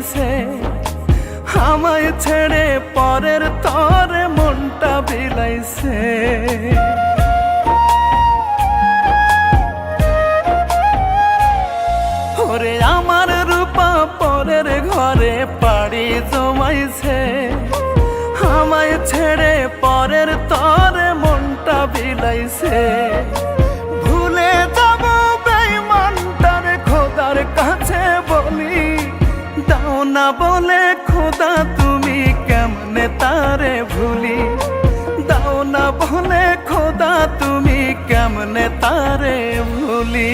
জমাইছে, আমায় ছেড়ে পরের তরে মনটা বিলাইছে। ওরে আমার রূপা পরের ঘরে পাড়ি জমাইছে, আমায় ছেড়ে পরের তরে মনটা বিলাইছে। ভুলে যাব বেঈমানটারে খোদার কাছে বলি, দাও না বলে খোদা তুমি কেমনে তারে ভুলি, দাও না বলে খোদা তুমি কেমনে তারে ভুলি।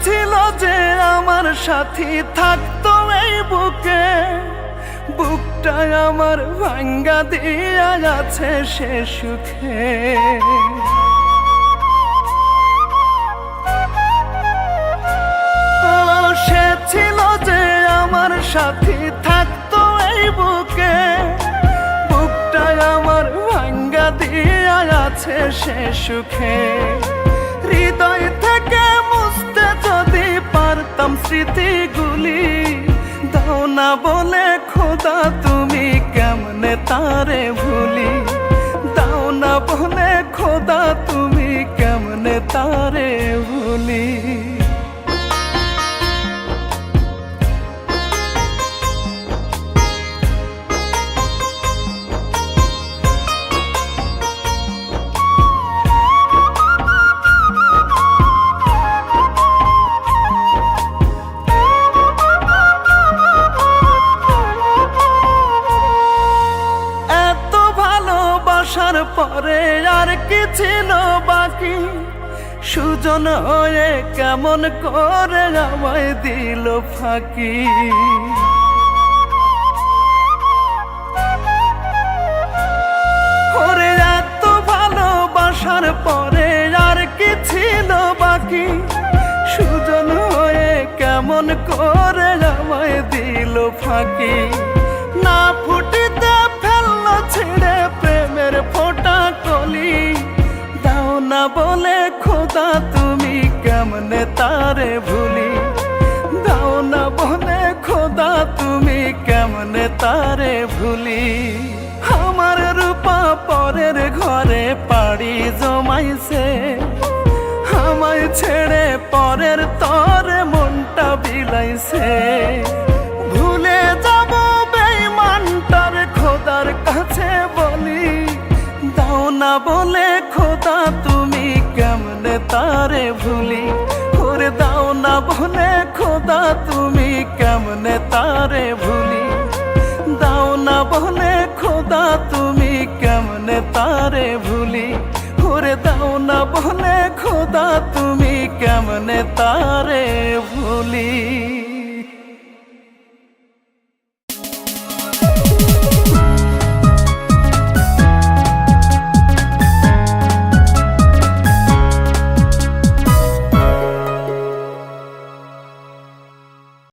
ছিল যে আমার সাথী থাকতো এই বুকে, বুকটা আমার ভাঙ্গা দিয়া যাচ্ছে সে সুখে। সে ছিল যে আমার সাথী থাকতো এই বুকে, বুকটা আমার ভাঙ্গা দিয়া যাচ্ছে সে সুখে। হৃদয় থেকে মুছতে যদি পারতাম স্মৃতিগুলি, দাও না বলে খোদা তুমি কেমনে তারে ভুলি, দাও না বলে খোদা তুমি কেমনে তারে ভুলি। আসার পরে আর কি ছিল বাকি, সুজন হয়ে কেমন করে আমায় দিল ফাঁকি। ওরে এত ভালোবাসার পরে আর কি ছিল বাকি, সুজন হয়ে কেমন করে আমায় দিল ফাঁকি। না ফুটিতে ফেললো ছিঁড়ে প্রেমের ফোঁটা কলি, দাও না বলে খোদা তুমি কেমনে তারে ভুলি, দাও না বলে খোদা তুমি কেমনে তারে ভুলি। আমার রূপা পরের ঘরে পাড়ি জমাইছে, আমায় ছেড়ে পরের তরে মনটা বিলাইছে। ভুলে যাব বেঈমানটারে খোদার কাছে বলি, দাও না বলে খোদা তুমি কেমনে তারে ভুলি। ওরে দাও না বলে খোদা তুমি কেমনে তারে ভুলি, দাও না বলে খোদা তুমি কেমনে তারে ভুলি। ওরে দাও না বলে খোদা তুমি কেমনে তারে ভুলি।